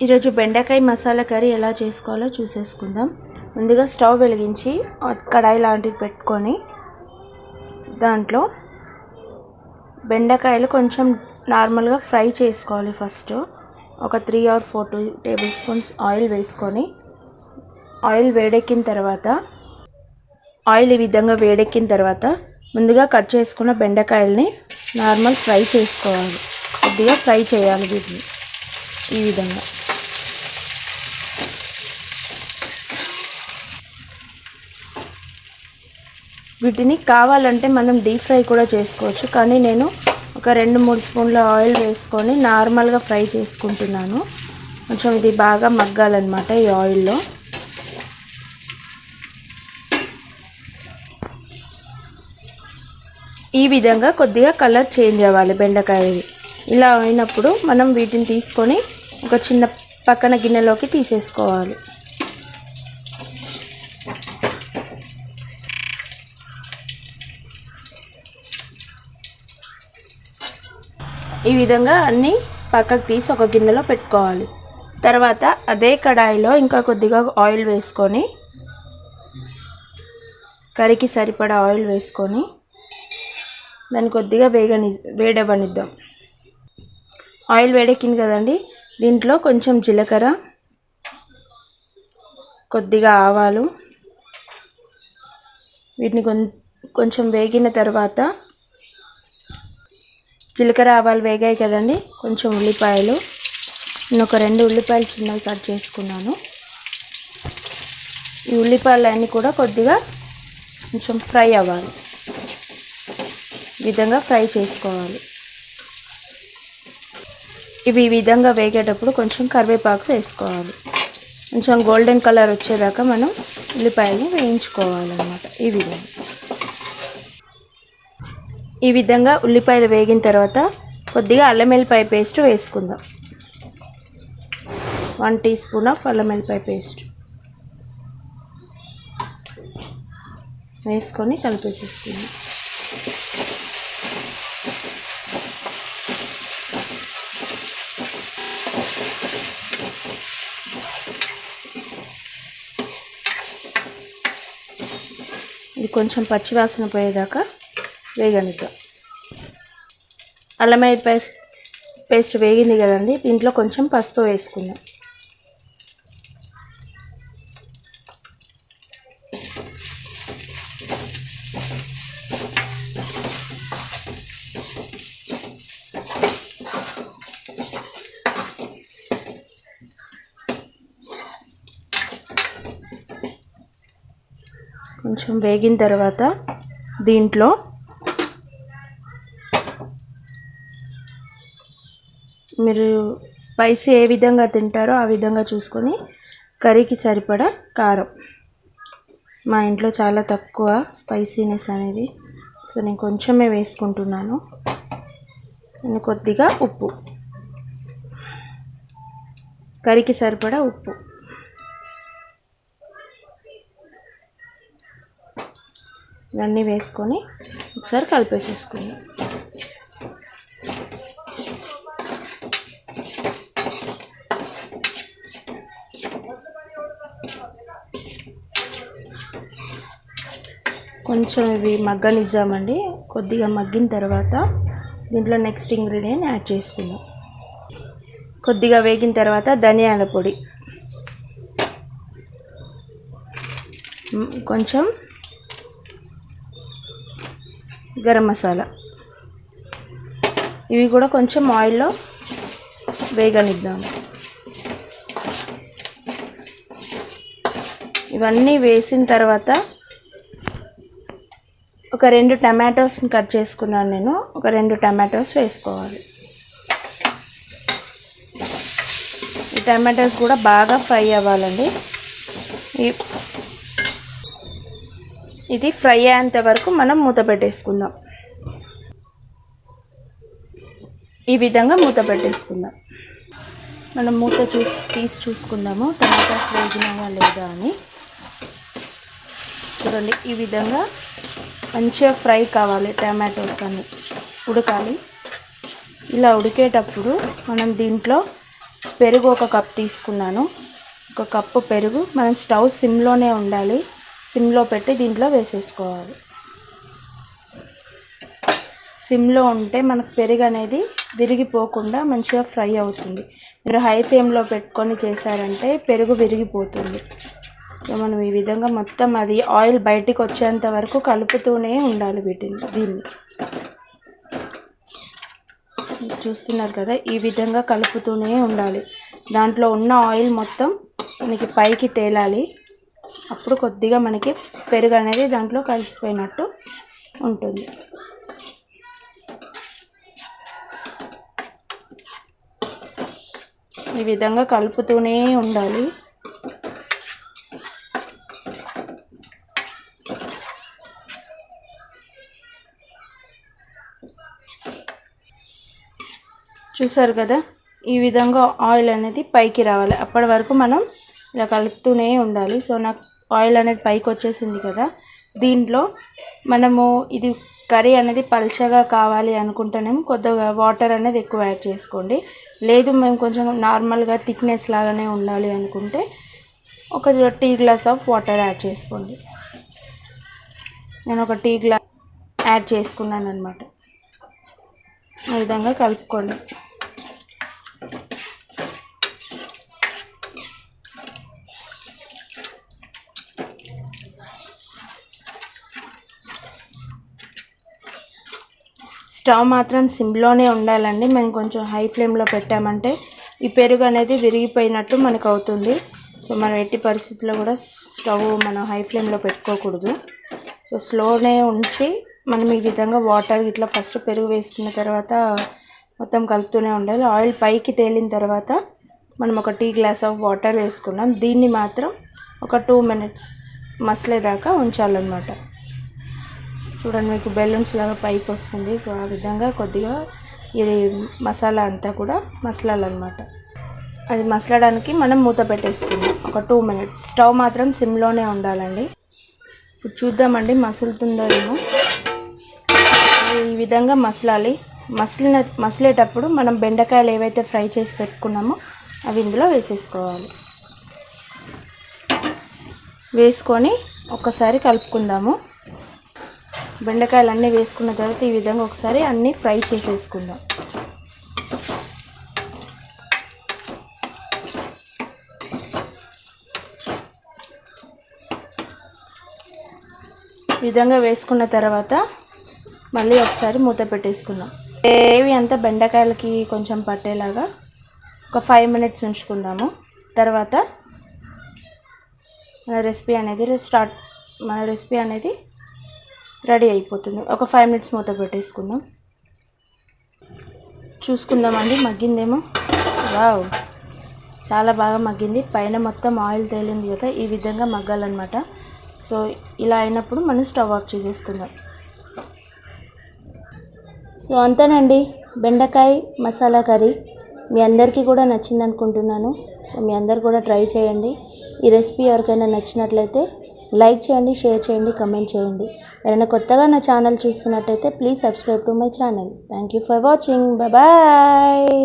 ఈరోజు బెండకాయ మసాలా కర్రీ ఎలా చేసుకోవాలో చూసేసుకుందాం. ముందుగా స్టవ్ వెలిగించి కడాయి లాంటిది పెట్టుకొని దాంట్లో బెండకాయలు కొంచెం నార్మల్గా ఫ్రై చేసుకోవాలి. ఫస్ట్ ఒక 3 or 4 టేబుల్ స్పూన్స్ ఆయిల్ వేసుకొని ఆయిల్ ఈ విధంగా వేడెక్కిన తర్వాత ముందుగా కట్ చేసుకున్న బెండకాయల్ని నార్మల్ ఫ్రై చేసుకోవాలి. కొద్దిగా ఫ్రై చేయాలి వీటిని ఈ విధంగా. వీటిని కావాలంటే మనం డీప్ ఫ్రై కూడా చేసుకోవచ్చు, కానీ నేను ఒక 2-3 స్పూన్ల ఆయిల్ వేసుకొని నార్మల్గా ఫ్రై చేసుకుంటున్నాను. కొంచెం ఇది బాగా మగ్గాలన్నమాట ఈ ఆయిల్లో. ఈ విధంగా కొద్దిగా కలర్ చేంజ్ అవ్వాలి బెండకాయలు. ఇలా అయినప్పుడు మనం వీటిని తీసుకొని ఒక చిన్న పక్కన గిన్నెలోకి తీసేసుకోవాలి. ఈ విధంగా అన్నీ పక్కకు తీసి ఒక గిన్నెలో పెట్టుకోవాలి. తర్వాత అదే కడాయిలో ఇంకా కొద్దిగా ఆయిల్ వేసుకొని కర్రీకి సరిపడా ఆయిల్ వేసుకొని దాన్ని కొద్దిగా వేడవనిద్దాం. ఆయిల్ వేడెక్కింది కదండి, దీంట్లో కొంచెం జీలకర్ర, కొద్దిగా ఆవాలు, వీటిని కొంచెం వేగిన తర్వాత జీలకర్ర ఆవాలు వేగాయి కదండి, కొంచెం ఉల్లిపాయలు, నేను ఒక 2 ఉల్లిపాయలు చిన్నవి కట్ చేసుకున్నాను. ఈ ఉల్లిపాయలు అన్నీ కూడా కొద్దిగా కొంచెం ఫ్రై అవ్వాలి. ఈ విధంగా ఫ్రై చేసుకోవాలి. ఇవి ఈ విధంగా వేగేటప్పుడు కొంచెం కరివేపాకు వేసుకోవాలి. కొంచెం గోల్డెన్ కలర్ వచ్చేదాకా మనం ఉల్లిపాయల్ని వేయించుకోవాలన్నమాట. ఈ విధంగా ఉల్లిపాయలు వేగిన తర్వాత కొద్దిగా అల్లం వెల్లిపాయ పేస్ట్ వేసుకుందాం. 1 టీ స్పూన్ ఆఫ్ అల్లం వెల్లిపాయ పేస్ట్ వేసుకొని కలిపేసేసుకుందాం. ఇది కొంచెం పచ్చివాసన పోయేదాకా వేగనిద్దాం. అల్లం వెల్లిపాయ పేస్ట్ వేగింది కదండి, దీంట్లో కొంచెం పసుపు వేసుకుందాం. కొంచెం వేగిన తర్వాత దీంట్లో మీరు స్పైసీ ఏ విధంగా తింటారో ఆ విధంగా చూసుకొని కర్రీకి సరిపడా కారం. మా ఇంట్లో చాలా తక్కువ స్పైసీనెస్ అనేది, సో నేను కొంచెమే వేసుకుంటున్నాను. నేను కొద్దిగా ఉప్పు, కర్రీకి సరిపడా ఉప్పు, ఇవన్నీ వేసుకొని ఒకసారి కలిపేసేసుకుందాం. కొంచెం ఇవి మగ్గనిద్దామండి. కొద్దిగా మగ్గిన తర్వాత దీంట్లో నెక్స్ట్ ఇంగ్రీడియంట్ యాడ్ చేసుకుందాం. కొద్దిగా వేగిన తర్వాత ధనియాల పొడి, కొంచెం గరం మసాలా, ఇవి కూడా కొంచెం ఆయిల్లో వేగనిద్దాము. ఇవన్నీ వేసిన తర్వాత ఒక 2 టమాటోస్ని కట్ చేసుకున్నాను నేను. ఒక 2 టమాటోస్ వేసుకోవాలి. ఈ టమాటోస్ కూడా బాగా ఫ్రై అవ్వాలండి. ఇది ఫ్రై అయ్యేంత వరకు మనం మూత పెట్టేసుకుందాం. ఈ విధంగా మూత పెట్టేసుకుందాం. మనం మూత తీసి చూసుకుందాము టమాటాస్ వేగినాయా లేదా అని. చూడండి, ఈ విధంగా మంచిగా ఫ్రై కావాలి. టమాటోస్ అన్నీ ఉడకాలి. ఇలా ఉడికేటప్పుడు మనం దీంట్లో పెరుగు 1 కప్ తీసుకున్నాను. 1 కప్పు పెరుగు. మనం స్టవ్ సిమ్లోనే ఉండాలి. సిమ్లో పెట్టి దీంట్లో వేసేసుకోవాలి. సిమ్లో ఉంటే మనకు పెరుగు అనేది విరిగిపోకుండా మంచిగా ఫ్రై అవుతుంది. మీరు హై ఫ్లేమ్లో పెట్టుకొని చేశారంటే పెరుగు విరిగిపోతుంది. సో మనం ఈ విధంగా మొత్తం అది ఆయిల్ బయటికి వచ్చేంత వరకు కలుపుతూనే ఉండాలి దీన్ని. చూస్తున్నారు కదా, ఈ విధంగా కలుపుతూనే ఉండాలి. దాంట్లో ఉన్న ఆయిల్ మొత్తం మనకి పైకి తేలాలి. అప్పుడు కొద్దిగా మనకి పెరుగు అనేది దాంట్లో కలిసిపోయినట్టు ఉంటుంది. ఈ విధంగా కలుపుతూనే ఉండాలి. చూసారు కదా, ఈ విధంగా ఆయిల్ అనేది పైకి రావాలి. అప్పటి వరకు మనం ఇలా కలుపుతూనే ఉండాలి. సో నాకు ఆయిల్ అనేది పైకి వచ్చేసింది కదా, దీంట్లో మనము ఇది కర్రీ అనేది పల్చగా కావాలి అనుకుంటేనేమో కొద్దిగా వాటర్ అనేది ఎక్కువ యాడ్ చేసుకోండి. లేదు మేము కొంచెం నార్మల్గా థిక్నెస్ లాగానే ఉండాలి అనుకుంటే 1 tea glass of water add చేసుకోండి. నేను 1 టీ గ్లాస్ యాడ్ చేసుకున్నాను అన్నమాట. ఈ విధంగా కలుపుకోండి. స్టవ్ మాత్రం సిమ్లోనే ఉండాలండి. మనం కొంచెం హై ఫ్లేమ్లో పెట్టామంటే ఈ పెరుగు అనేది విరిగిపోయినట్టు మనకు అవుతుంది. సో మనం ఎట్టి పరిస్థితుల్లో కూడా స్టవ్ మనం హై ఫ్లేమ్లో పెట్టుకోకూడదు. సో స్లోనే ఉంచి మనం ఈ విధంగా వాటర్ ఇట్లా ఫస్ట్ పెరుగు వేసుకున్న తర్వాత మొత్తం కలుపుతూనే ఉండాలి. ఆయిల్ పైకి తేలిన తర్వాత మనం 1 టీ గ్లాస్ ఆఫ్ వాటర్ వేసుకున్నాం. దీన్ని మాత్రం ఒక 2 మినిట్స్ మసలేదాకా ఉంచాలన్నమాట. చూడండి, మీకు బెలూన్స్ లాగా పైకి వస్తుంది. సో ఆ విధంగా కొద్దిగా ఇది మసాలా అంతా కూడా మసలాలన్నమాట. అది మసలడానికి మనం మూత పెట్టేసుకుందాం ఒక 2 మినిట్స్. స్టవ్ మాత్రం సిమ్లోనే ఉండాలండి. ఇప్పుడు చూద్దామండి మసులుతుందో ఏమో. ఈ విధంగా మసలాలి. మసిలేటప్పుడు మనం బెండకాయలు ఏవైతే ఫ్రై చేసి పెట్టుకున్నామో అవి ఇందులో వేసేసుకోవాలి. వేసుకొని ఒకసారి కలుపుకుందాము. బెండకాయలు అన్నీ వేసుకున్న తర్వాత ఈ విధంగా ఒకసారి అన్నీ ఫ్రై చేసేసుకుందాం. ఈ విధంగా వేసుకున్న తర్వాత మళ్ళీ ఒకసారి మూత పెట్టేసుకుందాం. గ్రేవీ అంతా బెండకాయలకి కొంచెం పట్టేలాగా ఒక 5 మినిట్స్ ఉంచుకుందాము. తర్వాత మన రెసిపీ అనేది రెడీ అయిపోతుంది. ఒక 5 మినిట్స్ మూత పెట్టేసుకుందాం. చూసుకుందామండి మగ్గిందేమో. వావ్, చాలా బాగా మగ్గింది. పైన మొత్తం ఆయిల్ తేలింది కదా, ఈ విధంగా మగ్గాలన్నమాట. సో ఇలా అయినప్పుడు మనం స్టవ్ ఆఫ్ చేసేసుకుందాం. సో అంతేనండి, బెండకాయ మసాలా కర్రీ మీ అందరికీ కూడా నచ్చింది అనుకుంటున్నాను. సో మీ అందరు కూడా ట్రై చేయండి. ఈ రెసిపీ ఎవరికైనా నచ్చినట్లయితే లైక్ చేయండి, షేర్ చేయండి, కమెంట్ చేయండి. ఎవరైనా కొత్తగా నా ఛానల్ చూస్తున్నట్టయితే please subscribe to my channel. Thank you for watching. Bye.